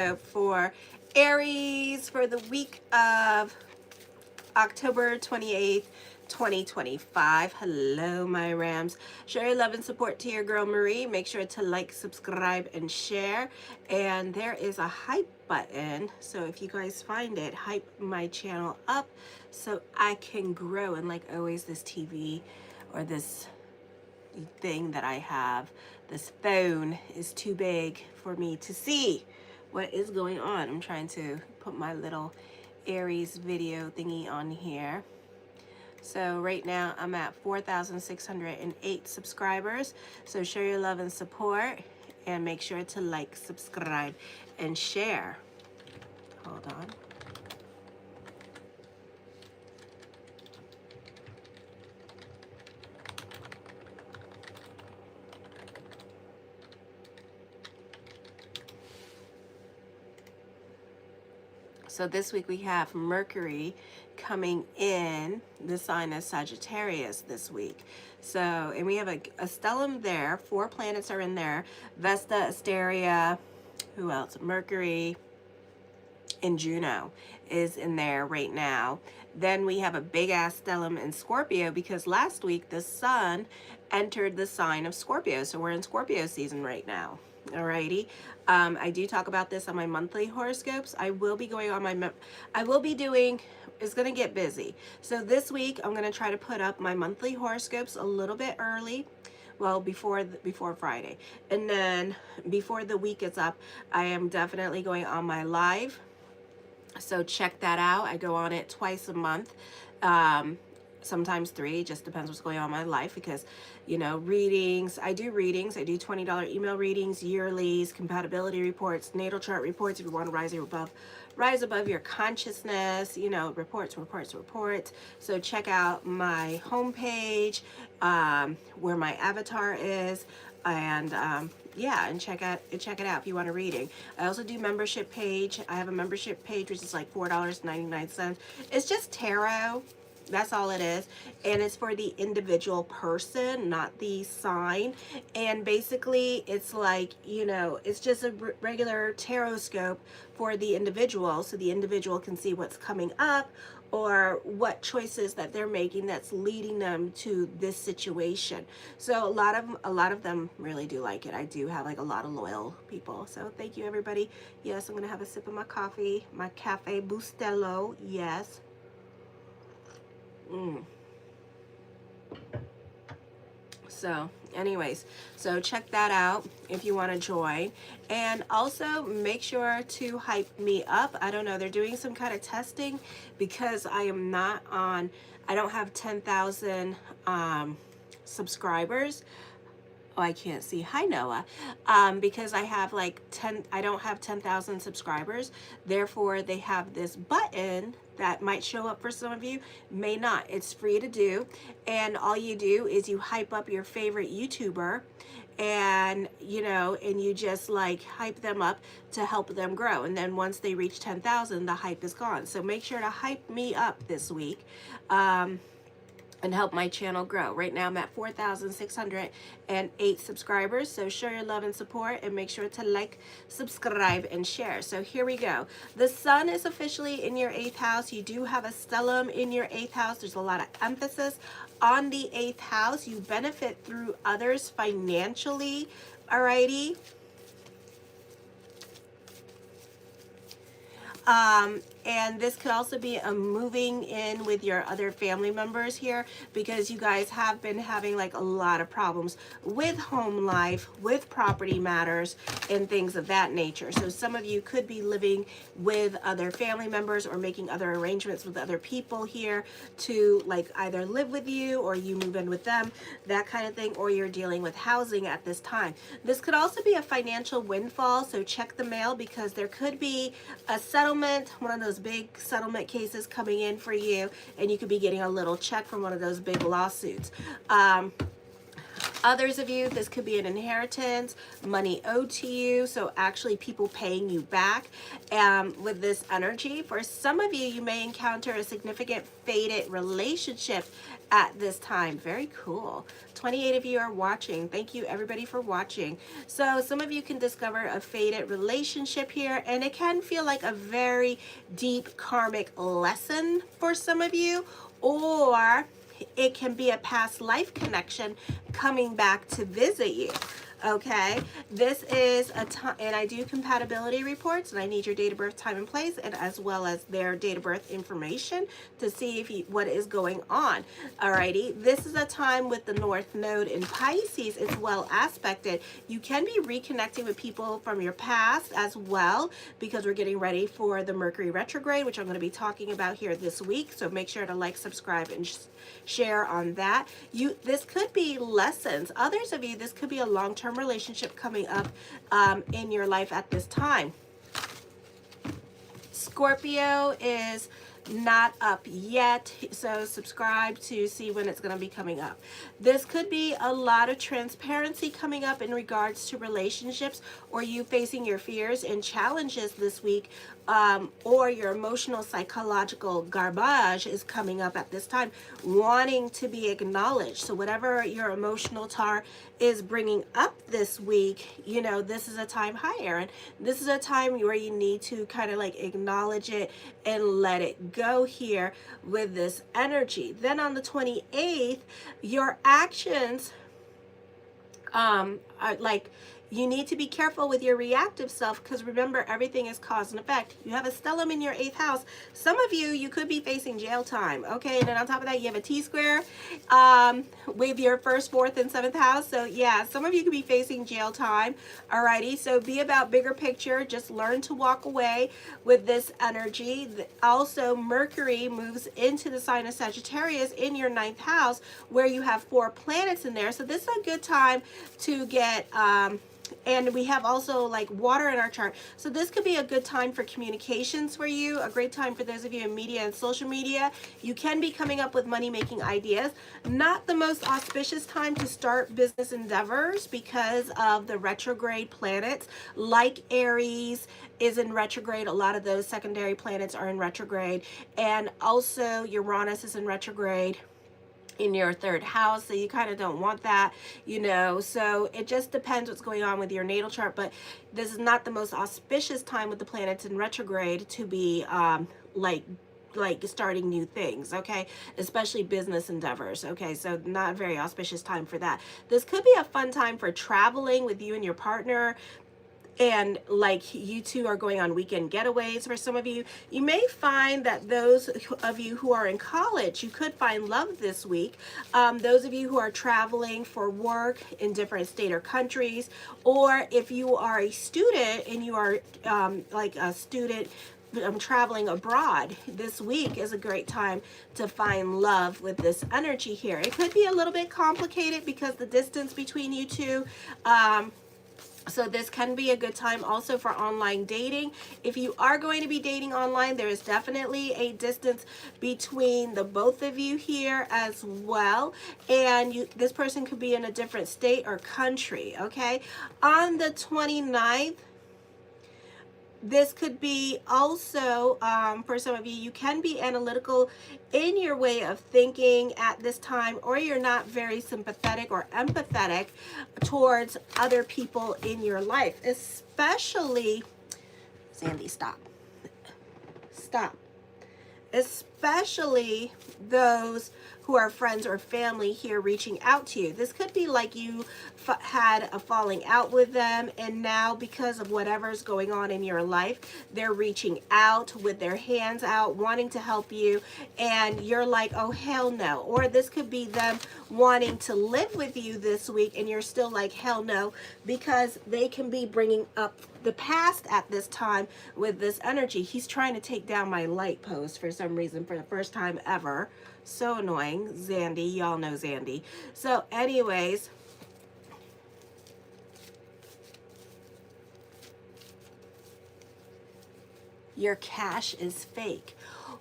For Aries for the week of October 28th, 2025. Hello, my Rams. Show your love and support to your girl Marie. Make sure to like, subscribe, and share. And there is a hype button. So if you guys find it, hype my channel up so I can grow. And like always, this TV or this thing that I have, this phone is too big for me to see what is going on. I'm trying to put my little Aries video thingy on here. So right now I'm at 4,608 subscribers. So show your love and support and make sure to like, subscribe, and share. Hold on. So this week we have Mercury coming in the sign of Sagittarius this week. So, and we have a stellium there. 4 planets are in there. Vesta, Asteria, who else? Mercury and Juno is in there right now. Then we have a big ass stellium in Scorpio because last week the sun entered the sign of Scorpio. So we're in Scorpio season right now. Alrighty. I do talk about this on my monthly horoscopes. I will be going on my, it's going to get busy. So this week I'm going to try to put up my monthly horoscopes a little bit early. Well, before Friday. And then before the week is up, I am definitely going on my live. So check that out. I go on it twice a month. Sometimes 3, just depends what's going on in my life because, you know, readings. I do $20 email readings, yearlies, compatibility reports, natal chart reports if you want to rise above your consciousness, you know, reports. So check out my homepage, where my avatar is, and yeah, and check it out if you want a reading. I also do membership page. I have a membership page which is like $4.99. It's just tarot. That's all it is. And it's for the individual person, not the sign. And basically it's like, you know, it's just a regular tarot scope for the individual, so the individual can see what's coming up or what choices that they're making that's leading them to this situation. So a lot of them really do like it. I do have like a lot of loyal people. So thank you, everybody. Yes, I'm gonna have a sip of my coffee, my Cafe Bustelo. Yes. So anyways, so check that out if you want to join, and also make sure to hype me up. I don't know, they're doing some kind of testing because I am not on, I don't have 10,000 subscribers. Oh, I can't see. Hi, Noah. Because I have like I don't have 10,000 subscribers. Therefore, they have this button that might show up for some of you, may not. It's free to do. And all you do is you hype up your favorite YouTuber and, you know, and you just like hype them up to help them grow. And then once they reach 10,000, the hype is gone. So make sure to hype me up this week. And help my channel grow. Right now I'm at 4,608 subscribers. So show your love and support and make sure to like, subscribe, and share. So here we go. The sun is officially in your 8th house. You do have a stellium in your 8th house. There's a lot of emphasis on the 8th house. You benefit through others financially. Alrighty. And this could also be a moving in with your other family members here because you guys have been having like a lot of problems with home life, with property matters, and things of that nature. So some of you could be living with other family members or making other arrangements with other people here to like either live with you or you move in with them, that kind of thing, or you're dealing with housing at this time. This could also be a financial windfall, so check the mail because there could be a settlement, one of those big settlement cases coming in for you, and you could be getting a little check from one of those big lawsuits. Others of you, this could be an inheritance, money owed to you, so actually people paying you back with this energy. For some of you, you may encounter a significant fated relationship at this time. Very cool. 28 of you are watching. Thank you everybody for watching. So some of you can discover a fated relationship here, and it can feel like a very deep karmic lesson for some of you, or it can be a past life connection coming back to visit you. Okay, this is a time, and I do compatibility reports, and I need your date of birth, time, and place, and as well as their date of birth information to see if what is going on. Alrighty, this is a time with the North Node in Pisces. It's well aspected. You can be reconnecting with people from your past as well, because we're getting ready for the Mercury retrograde, which I'm going to be talking about here this week. So make sure to like, subscribe, and share on that. This could be lessons. Others of you, this could be a long-term relationship coming up in your life at this time. Scorpio is not up yet, so subscribe to see when it's going to be coming up. This could be a lot of transparency coming up in regards to relationships, or you facing your fears and challenges this week, or your emotional psychological garbage is coming up at this time, wanting to be acknowledged. So whatever your emotional tar is bringing up this week, you know, this is a time, hi Aaron, this is a time where you need to kind of like acknowledge it and let it go here with this energy. Then on the 28th, your actions are like, you need to be careful with your reactive self, because remember, everything is cause and effect. You have a stellium in your 8th house. Some of you, you could be facing jail time, okay? And then on top of that, you have a T-square with your 1st, 4th, and 7th house. So yeah, some of you could be facing jail time, alrighty? So be about bigger picture. Just learn to walk away with this energy. Also, Mercury moves into the sign of Sagittarius in your 9th house, where you have 4 planets in there. So this is a good time to get and we have also like water in our chart, so this could be a good time for communications for you, a great time for those of you in media and social media. You can be coming up with money making ideas. Not the most auspicious time to start business endeavors because of the retrograde planets, like Aries is in retrograde. A lot of those secondary planets are in retrograde, and also Uranus is in retrograde in your 3rd house, so you kind of don't want that, you know. So it just depends what's going on with your natal chart, but this is not the most auspicious time with the planets in retrograde to be like starting new things, okay, especially business endeavors. Okay, so not a very auspicious time for that. This could be a fun time for traveling with you and your partner, and like you two are going on weekend getaways. For some of you, you may find that those of you who are in college, you could find love this week. Those of you who are traveling for work in different state or countries, or if you are a student and you are like a student traveling abroad, this week is a great time to find love with this energy here. It could be a little bit complicated because the distance between you two, so this can be a good time also for online dating. If you are going to be dating online, there is definitely a distance between the both of you here as well. And this person could be in a different state or country, okay? On the 29th, this could be also, for some of you, you can be analytical in your way of thinking at this time, or you're not very sympathetic or empathetic towards other people in your life, especially, Sandy, stop. Especially those who are friends or family here reaching out to you. This could be like you had a falling out with them, and now because of whatever's going on in your life, they're reaching out with their hands out, wanting to help you, and you're like, oh hell no. Or this could be them wanting to live with you this week, and you're still like, hell no, because they can be bringing up the past at this time with this energy. He's trying to take down my light post for some reason for the first time ever. So annoying. Zandy, y'all know Zandy. So anyways, your cash is fake.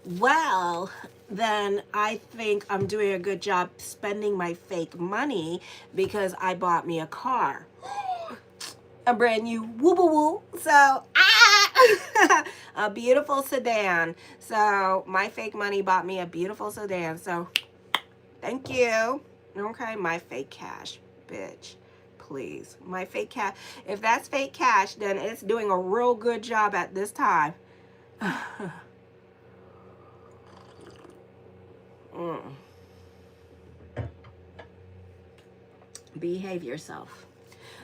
well, then I think I'm doing a good job spending my fake money because I bought me a car. A brand new woo boo woo. So, a beautiful sedan. So, my fake money bought me a beautiful sedan. So, thank you. Okay, my fake cash, bitch. Please. My fake cash. If that's fake cash, then it's doing a real good job at this time. Behave yourself.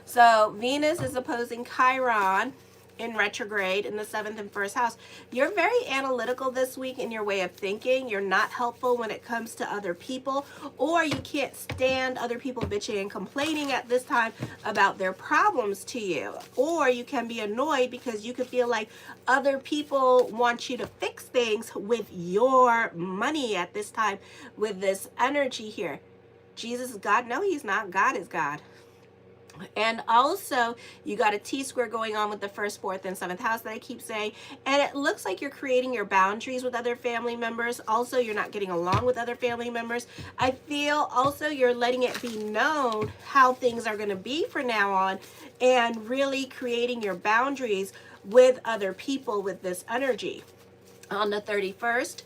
So Venus is opposing Chiron in retrograde in the 7th and 1st house. You're very analytical this week in your way of thinking. You're not helpful when it comes to other people, or you can't stand other people bitching and complaining at this time about their problems to you. Or you can be annoyed because you can feel like other people want you to fix things with your money at this time with this energy here. Jesus is God? No, he's not. God is God. And also, you got a T-square going on with the 1st, 4th, and 7th house that I keep saying. And it looks like you're creating your boundaries with other family members. Also, you're not getting along with other family members. I feel also you're letting it be known how things are going to be from now on and really creating your boundaries with other people with this energy. On the 31st,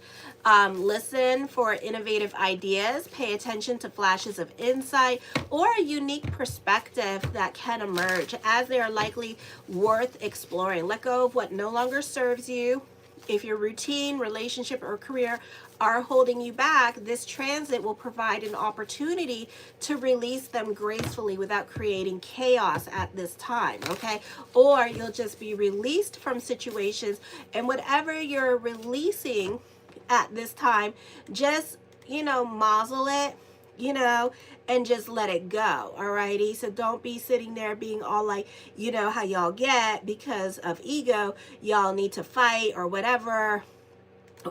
listen for innovative ideas, pay attention to flashes of insight or a unique perspective that can emerge as they are likely worth exploring. Let go of what no longer serves you. If your routine, relationship, or career are holding you back, this transit will provide an opportunity to release them gracefully without creating chaos at this time, okay? Or you'll just be released from situations, and whatever you're releasing at this time, just, mazel it, and just let it go, alrighty? So don't be sitting there being all like, how y'all get because of ego, y'all need to fight or whatever,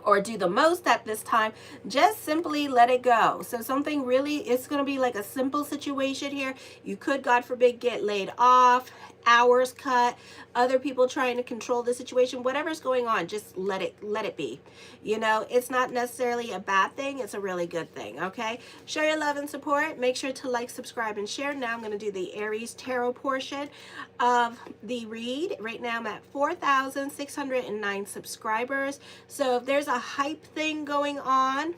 or do the most at this time. Just simply let it go. So something really, it's going to be like a simple situation here. You could, God forbid, get laid off, hours cut, other people trying to control the situation, whatever's going on, just let it be. It's not necessarily a bad thing, it's a really good thing. Okay, show your love and support. Make sure to like, subscribe, and share. Now I'm going to do the Aries tarot portion of the read. Right now I'm at 4,609 subscribers. So if there's a hype thing going on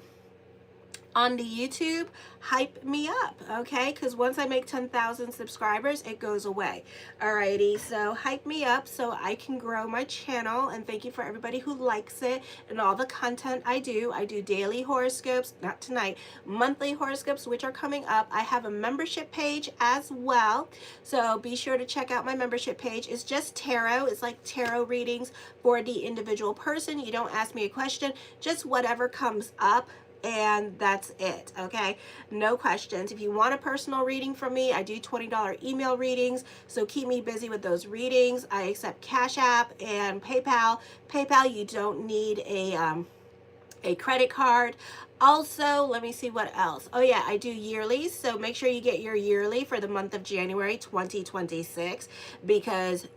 the YouTube, hype me up, okay? Because once I make 10,000 subscribers, it goes away. Alrighty, so hype me up so I can grow my channel, and thank you for everybody who likes it and all the content I do. I do daily horoscopes, not tonight, monthly horoscopes, which are coming up. I have a membership page as well, so be sure to check out my membership page. It's just tarot. It's like tarot readings for the individual person. You don't ask me a question, just whatever comes up, and that's it, okay? No questions. If you want a personal reading from me, I do $20 email readings, so keep me busy with those readings. I accept Cash App and PayPal. PayPal, you don't need a credit card. Also, let me see what else. Oh yeah, I do yearlies, so make sure you get your yearly for the month of January 2026, because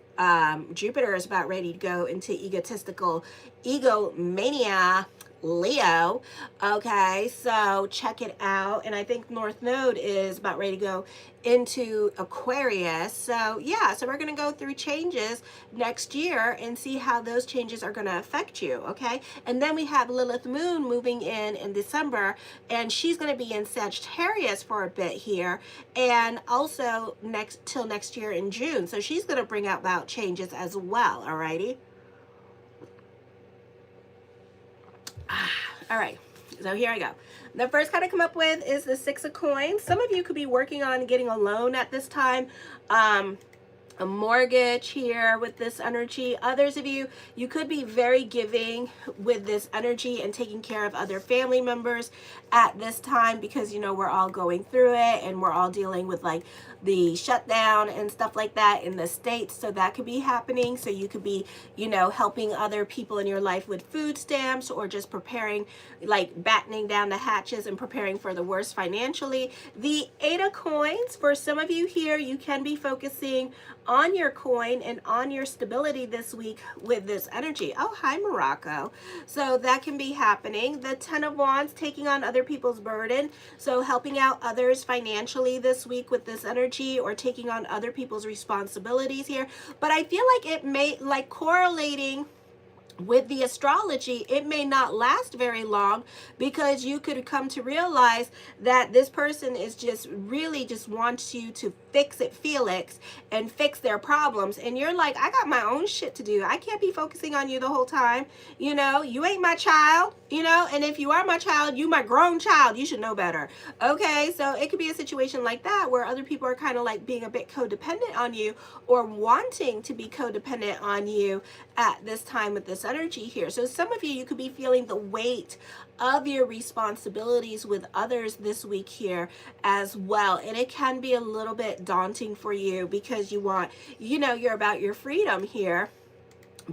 Jupiter is about ready to go into egotistical egomania Leo. Okay, so check it out. And I think North Node is about ready to go into Aquarius. So yeah, so we're going to go through changes next year and see how those changes are going to affect you. Okay, and then we have Lilith Moon moving in December, and she's going to be in Sagittarius for a bit here, and also till next year in June. So she's going to bring about changes as well. Alrighty. All right, so here I go. The first card I come up with is the Six of Coins. Some of you could be working on getting a loan at this time. A mortgage here with this energy. Others of you, you could be very giving with this energy and taking care of other family members at this time, because we're all going through it and we're all dealing with like the shutdown and stuff like that in the States. So that could be happening. So you could be, helping other people in your life with food stamps, or just preparing, like battening down the hatches and preparing for the worst financially. The Eight of Coins, for some of you here, you can be focusing on your coin and on your stability this week with this energy. Oh, hi, Morocco. So that can be happening. The Ten of Wands, taking on other people's burden. So helping out others financially this week with this energy, or taking on other people's responsibilities here. But I feel like it may, like, correlating with the astrology, it may not last very long, because you could come to realize that this person is just really just wants you to fix it, Felix, and fix their problems. And you're like, I got my own shit to do. I can't be focusing on you the whole time. You know, you ain't my child, you know, and if you are my child, you my grown child. You should know better. Okay, so it could be a situation like that where other people are kind of like being a bit codependent on you, or wanting to be codependent on you at this time with this energy here. So some of you could be feeling the weight of your responsibilities with others this week here as well. And it can be a little bit daunting for you, because you want, you know, you're about your freedom here,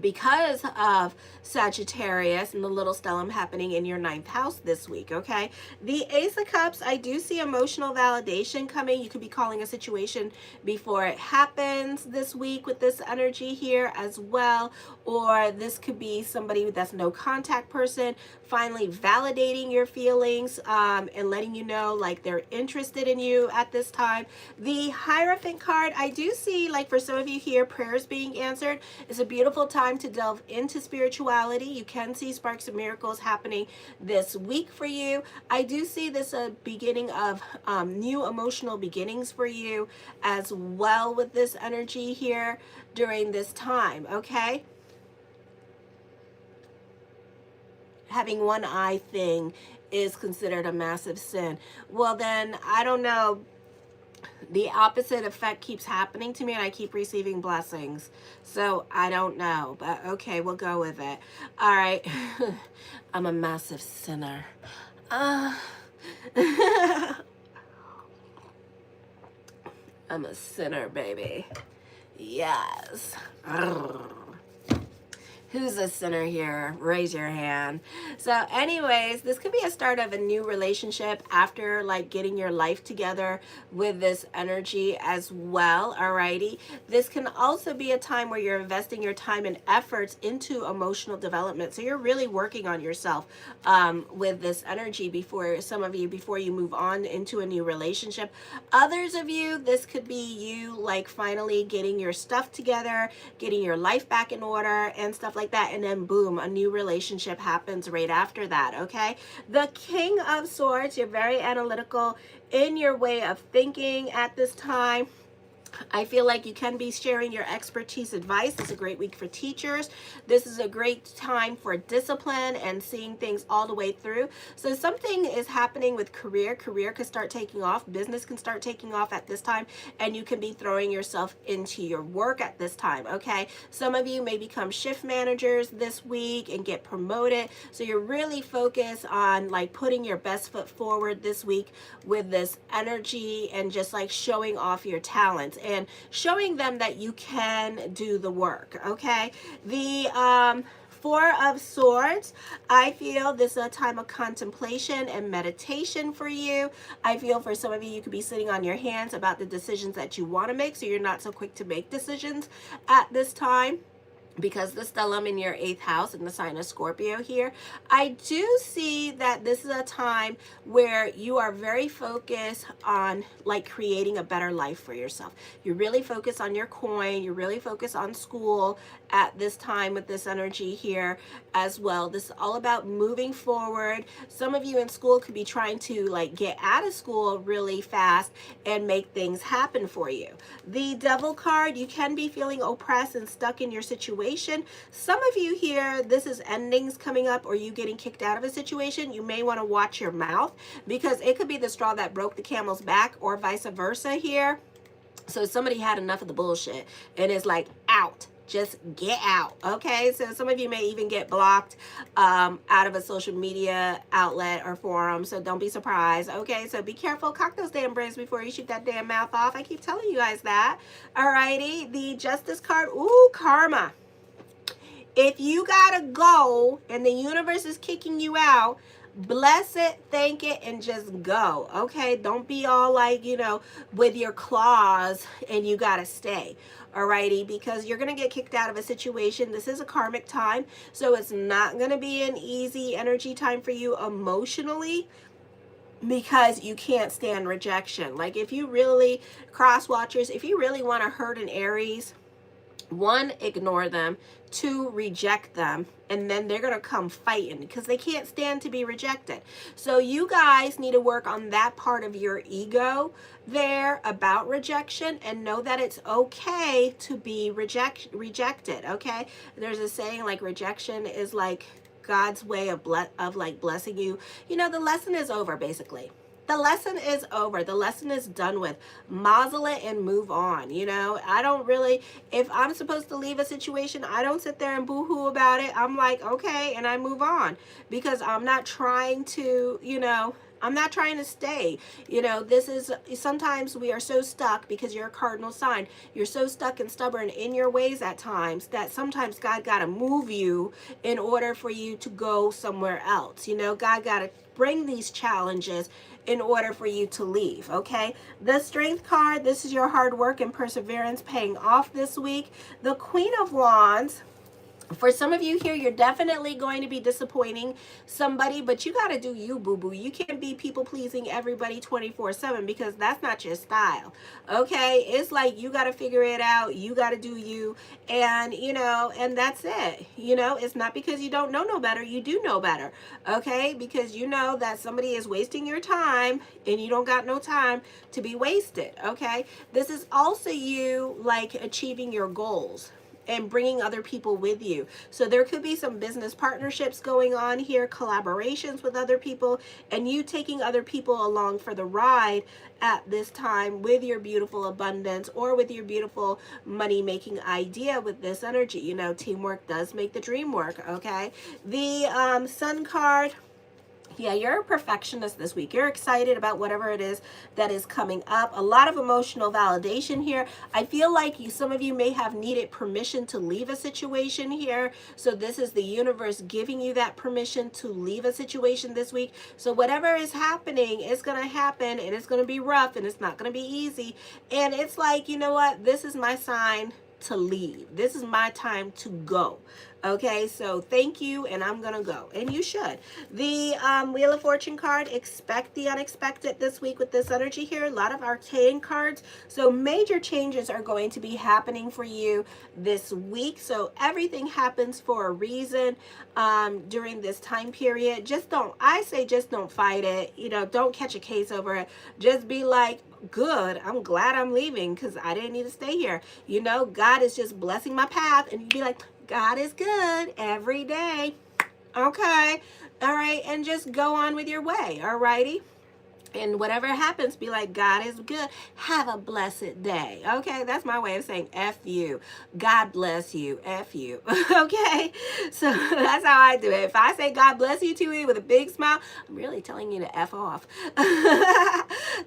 because of Sagittarius and the little stellium happening in your 9th house this week. Okay, the Ace of Cups, I do see emotional validation coming. You could be calling a situation before it happens this week with this energy here as well, or this could be somebody that's no contact person finally validating your feelings, and letting you know like they're interested in you at this time. The Hierophant card, I do see, like, for some of you here, prayers being answered. It's a beautiful time to delve into spirituality. You can see sparks of miracles happening this week for you. I do see this beginning of new emotional beginnings for you as well with this energy here during this time. Okay, having one eye thing is considered a massive sin. Well, then, I don't know. The opposite effect keeps happening to me, and I keep receiving blessings. So I don't know, but okay, we'll go with it. All right. I'm a massive sinner. I'm a sinner, baby. Yes. Who's a sinner here? Raise your hand. So anyways, this could be a start of a new relationship after like getting your life together with this energy as well. Alrighty. This can also be a time where you're investing your time and efforts into emotional development. So you're really working on yourself with this energy before, some of you, before you move on into a new relationship. Others of you, this could be you like finally getting your stuff together, getting your life back in order and stuff like that, and then boom, a new relationship happens right after that. Okay, the King of Swords, you're very analytical in your way of thinking at this time. I feel like you can be sharing your expertise advice. It's a great week for teachers. This is a great time for discipline and seeing things all the way through. So something is happening with career. Career can start taking off. Business can start taking off at this time, and you can be throwing yourself into your work at this time. Okay, some of you may become shift managers this week and get promoted. So you're really focused on like putting your best foot forward this week with this energy, and just like showing off your talents and showing them that you can do the work. Okay, the Four of Swords, I feel this is a time of contemplation and meditation for you. I feel for some of you, you could be sitting on your hands about the decisions that you want to make, so you're not so quick to make decisions at this time, because the stellium in your 8th house in the sign of Scorpio here. I do see that this is a time where you are very focused on like creating a better life for yourself. You're really focused on your coin. You're really focused on school at this time with this energy here as well. This is all about moving forward. Some of you in school could be trying to like get out of school really fast and make things happen for you. The Devil card, you can be feeling oppressed and stuck in your situation. Some of you here, this is endings coming up, or you getting kicked out of a situation. You may want to watch your mouth, because it could be the straw that broke the camel's back, or vice versa here. So somebody had enough of the bullshit and is like, out. Just get out. Okay, so some of you may even get blocked out of a social media outlet or forum, so don't be surprised. Okay, so be careful. Cock those damn braids before you shoot that damn mouth off. I keep telling you guys that. Alrighty, the Justice card. Ooh, karma. If you gotta go and the universe is kicking you out, Bless it, thank it, and just go. Okay, don't be all like, you know, with your claws and you gotta stay. Alrighty, because you're gonna get kicked out of a situation. This is a karmic time, so it's not gonna be an easy energy time for you emotionally, because you can't stand rejection. Like, if you really, cross watchers, if you really want to hurt an Aries, one, ignore them. Two, reject them. And then they're going to come fighting because they can't stand to be rejected. So you guys need to work on that part of your ego there about rejection, and know that it's okay to be rejected. Okay. There's a saying like rejection is like God's way of like blessing you. You know, the lesson is over, basically. The lesson is over. The lesson is done with. Mazel it and move on. You know, I don't really, if I'm supposed to leave a situation, I don't sit there and boo-hoo about it. I'm like, okay, and I move on, because I'm not trying to, you know, I'm not trying to stay. You know, this is, sometimes we are so stuck, because you're a cardinal sign. You're so stuck and stubborn in your ways at times that sometimes God got to move you in order for you to go somewhere else. You know, God got to bring these challenges in order for you to leave. Okay, the Strength card, this is your hard work and perseverance paying off this week. The Queen of Wands, for some of you here, you're definitely going to be disappointing somebody, but you got to do you, boo-boo. You can't be people-pleasing everybody 24/7, because that's not your style, okay? It's like you got to figure it out. You got to do you, and, you know, and that's it. You know, it's not because you don't know no better. You do know better, okay? Because you know that somebody is wasting your time, and you don't got no time to be wasted, okay? This is also you, like, achieving your goals and bringing other people with you. So there could be some business partnerships going on here, collaborations with other people, and you taking other people along for the ride at this time with your beautiful abundance, or with your beautiful money-making idea with this energy. You know, teamwork does make the dream work, okay? The Sun card, yeah, you're a perfectionist this week. You're excited about whatever it is that is coming up. A lot of emotional validation here. I feel like some of you may have needed permission to leave a situation here. So this is the universe giving you that permission to leave a situation this week. So whatever is happening, it's going to happen, and it's going to be rough, and it's not going to be easy. And it's like, you know what? This is my sign to leave. This is my time to go. Okay, so thank you, and I'm gonna go, and you should. The Wheel of Fortune card, expect the unexpected this week with this energy here. A lot of arcane cards, so major changes are going to be happening for you this week. So everything happens for a reason during this time period. Just don't fight it. You know, don't catch a case over it. Just be like, good, I'm glad I'm leaving, because I didn't need to stay here. You know, God is just blessing my path, and you'd be like, God is good every day. Okay, all right, and just go on with your way. All righty. And whatever happens, be like, God is good. Have a blessed day. Okay, that's my way of saying F you. God bless you. F you. Okay, so that's how I do it. If I say God bless you to me with a big smile, I'm really telling you to F off.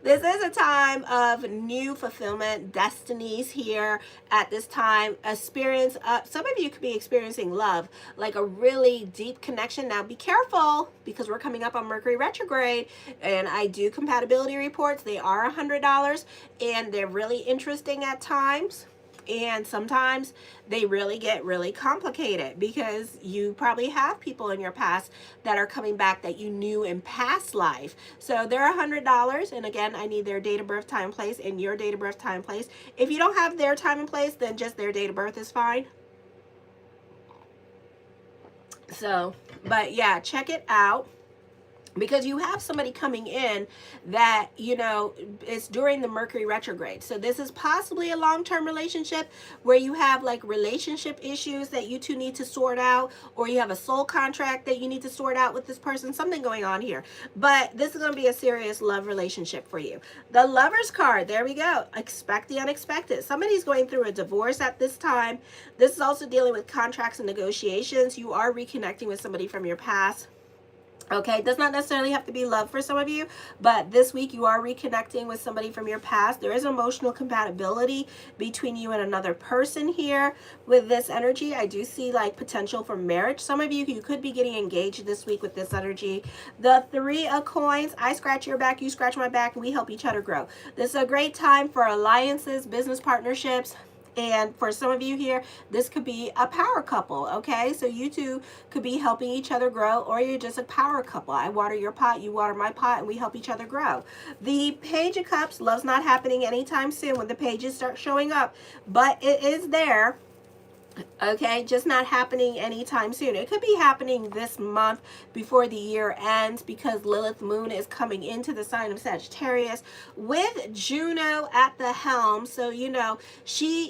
This is a time of new fulfillment, destinies here at this time. Experience, some of you could be experiencing love, like a really deep connection. Now be careful, because we're coming up on Mercury retrograde, and I do compatibility reports. They are $100, and they're really interesting at times, and sometimes they really get really complicated, because you probably have people in your past that are coming back that you knew in past life. So they're $100, and again, I need their date of birth, time, place, and your date of birth, time, place. If you don't have their time and place, then just their date of birth is fine. So, but yeah, check it out, because you have somebody coming in that, you know, it's during the Mercury retrograde. So this is possibly a long-term relationship where you have like relationship issues that you two need to sort out, or you have a soul contract that you need to sort out with this person, something going on here. But this is going to be a serious love relationship for you. The Lovers card, there we go. Expect the unexpected. Somebody's going through a divorce at this time. This is also dealing with contracts and negotiations. You are reconnecting with somebody from your past. Okay, it does not necessarily have to be love for some of you, but this week you are reconnecting with somebody from your past. There is emotional compatibility between you and another person here with this energy. I do see like potential for marriage. Some of you could be getting engaged this week with this energy. The Three of Coins, I scratch your back, you scratch my back, and we help each other grow. This is a great time for alliances, business partnerships. And for some of you here, this could be a power couple, okay? So you two could be helping each other grow, or you're just a power couple. I water your pot, you water my pot, and we help each other grow. The Page of Cups, love's not happening anytime soon when the pages start showing up, but it is there. Okay, just not happening anytime soon. It could be happening this month before the year ends, because Lilith Moon is coming into the sign of Sagittarius with Juno at the helm. So, she,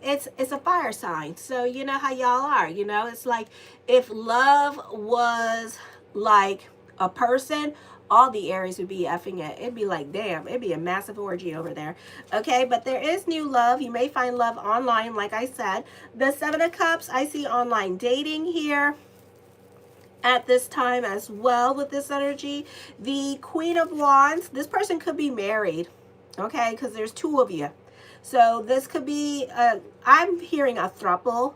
it's a fire sign. So, you know how y'all are, it's like if love was like a person, all the Aries would be effing it. It'd be like, damn, it'd be a massive orgy over there. Okay, but there is new love. You may find love online, like I said. The Seven of Cups, I see online dating here at this time as well with this energy. The Queen of Wands, this person could be married, okay, because there's two of you. So this could be, I'm hearing a throuple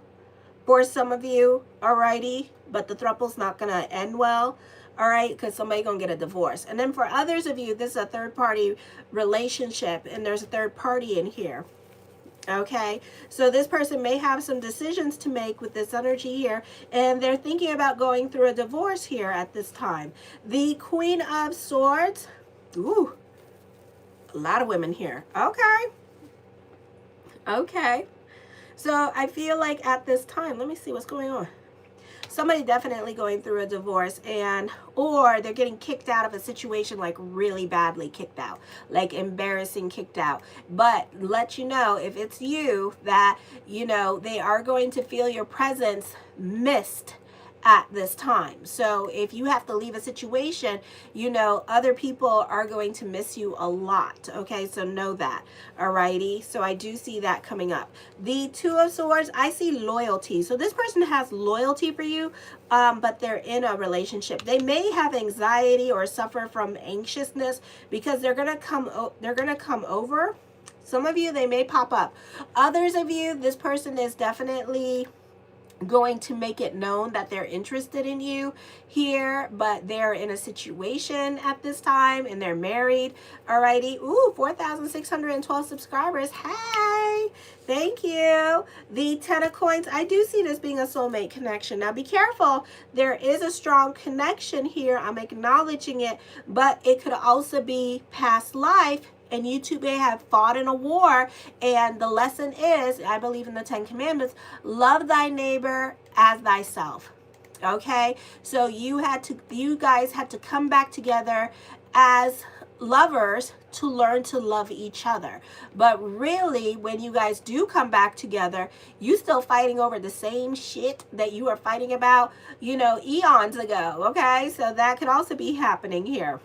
for some of you, alrighty, but the throuple's not going to end well. All right, because somebody's going to get a divorce. And then for others of you, this is a third-party relationship, and there's a third party in here. Okay, so this person may have some decisions to make with this energy here, and they're thinking about going through a divorce here at this time. The Queen of Swords. Ooh, a lot of women here. Okay. Okay. So I feel like at this time, let me see what's going on. Somebody definitely going through a divorce, or they're getting kicked out of a situation, like really badly kicked out, like embarrassing kicked out. But let you know, if it's you, that, they are going to feel your presence missed at this time. So if you have to leave a situation, other people are going to miss you a lot. Okay, so know that. Alrighty, so I do see that coming up. The Two of Swords, I see loyalty. So this person has loyalty for you, but they're in a relationship. They may have anxiety or suffer from anxiousness because they're gonna come over. Some of you, they may pop up. Others of you, this person is definitely going to make it known that they're interested in you here, but they're in a situation at this time and they're married. Alrighty. Ooh, 4,612 subscribers. Hey, thank you. The Ten of Coins, I do see this being a soulmate connection. Now be careful. There is a strong connection here. I'm acknowledging it, but it could also be past life. And you two may have fought in a war, and the lesson is, I believe in the 10 Commandments, love thy neighbor as thyself. Okay, so you guys had to come back together as lovers to learn to love each other. But really, when you guys do come back together, you still fighting over the same shit that you were fighting about, eons ago. Okay, so that could also be happening here.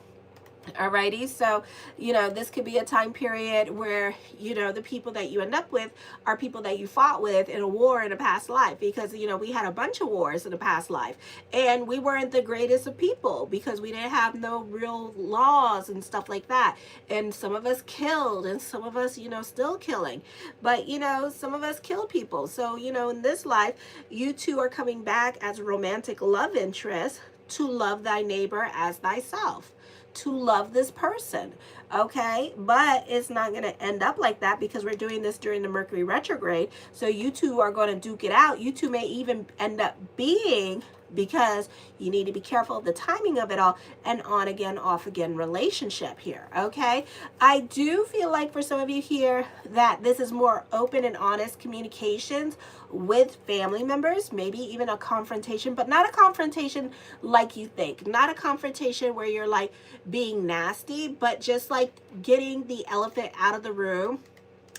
Alrighty, so this could be a time period where the people that you end up with are people that you fought with in a war in a past life, because we had a bunch of wars in a past life, and we weren't the greatest of people because we didn't have no real laws and stuff like that, and some of us killed, and some of us still killing, but some of us killed people. So in this life, you two are coming back as romantic love interests to love thy neighbor as thyself, to love this person. Okay, but it's not going to end up like that because we're doing this during the Mercury retrograde. So you two are going to duke it out. You two may even end up being, because you need to be careful of the timing of it all, an on again, off again relationship here. Okay, I do feel like for some of you here that this is more open and honest communications with family members, maybe even a confrontation, but not a confrontation like you think, not a confrontation where you're like being nasty, but just like getting the elephant out of the room.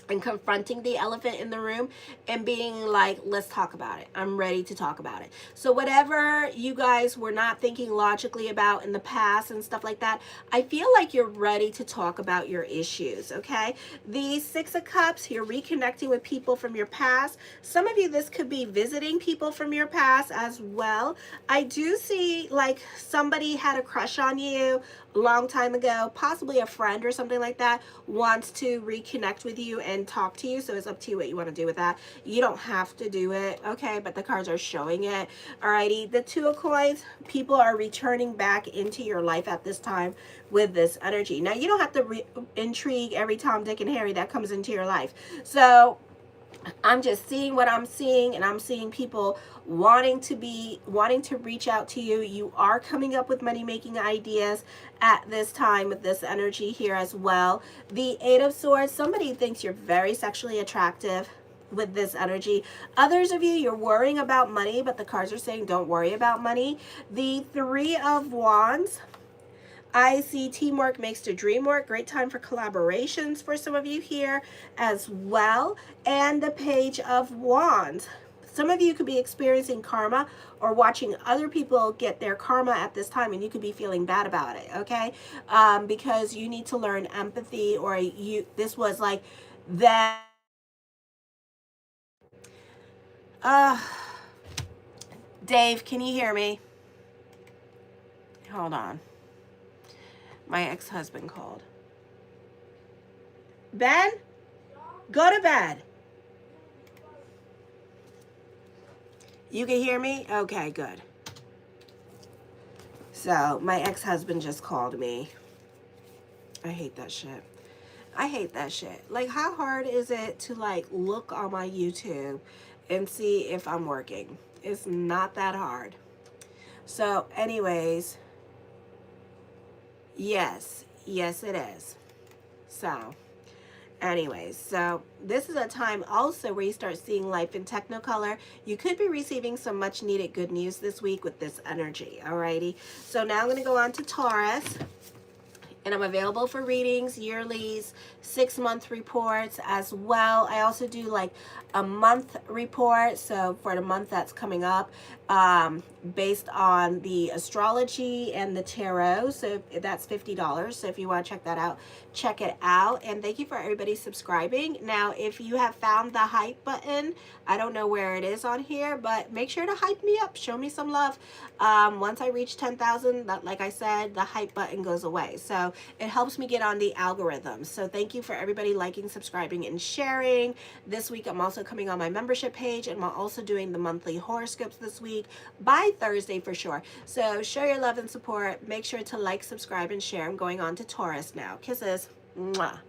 and confronting the elephant in the room and being like, let's talk about it. I'm ready to talk about it. So whatever you guys were not thinking logically about in the past and stuff like that, I feel like you're ready to talk about your issues, okay? The Six of Cups, you're reconnecting with people from your past. Some of you, this could be visiting people from your past as well. I do see like somebody had a crush on you a long time ago, possibly a friend or something like that, wants to reconnect with you and talk to you. So it's up to you what you want to do with that. You don't have to do it, okay? But the cards are showing it. Alrighty, the Two of Coins, people are returning back into your life at this time with this energy. Now, you don't have to intrigue every Tom, Dick, and Harry that comes into your life. So I'm just seeing what I'm seeing, and I'm seeing people wanting to reach out to you. You are coming up with money making ideas at this time with this energy here as well. The Eight of Swords, somebody thinks you're very sexually attractive with this energy. Others of you, you're worrying about money, but the cards are saying don't worry about money. The Three of Wands, I see teamwork makes the dream work. Great time for collaborations for some of you here as well. And the Page of Wands. Some of you could be experiencing karma or watching other people get their karma at this time, and you could be feeling bad about it, okay? Because you need to learn empathy, or this was like that. Dave, can you hear me? Hold on. My ex-husband called. Ben, go to bed. You can hear me? Okay, good. So my ex-husband just called me. I hate that shit. I hate that shit. Like, how hard is it to like look on my YouTube and see if I'm working? It's not that hard. So anyways, yes it is. So anyways, so this is a time also where you start seeing life in technicolor. You could be receiving some much needed good news this week with this energy. Alrighty, so now I'm going to go on to Taurus, and I'm available for readings, yearlies, 6-month reports as well. I also do like a month report, so for the month that's coming up, based on the astrology and the tarot. So that's $50. So if you want to check that out, check it out. And thank you for everybody subscribing. Now, if you have found the hype button, I don't know where it is on here, but make sure to hype me up. Show me some love. Once I reach 10,000, like I said, the hype button goes away. So it helps me get on the algorithm. So thank you for everybody liking, subscribing, and sharing. This week, I'm also coming on my membership page, and I'm also doing the monthly horoscopes this week by Thursday for sure. So show your love and support. Make sure to like, subscribe, and share. I'm going on to Taurus now. Kisses. Mwah.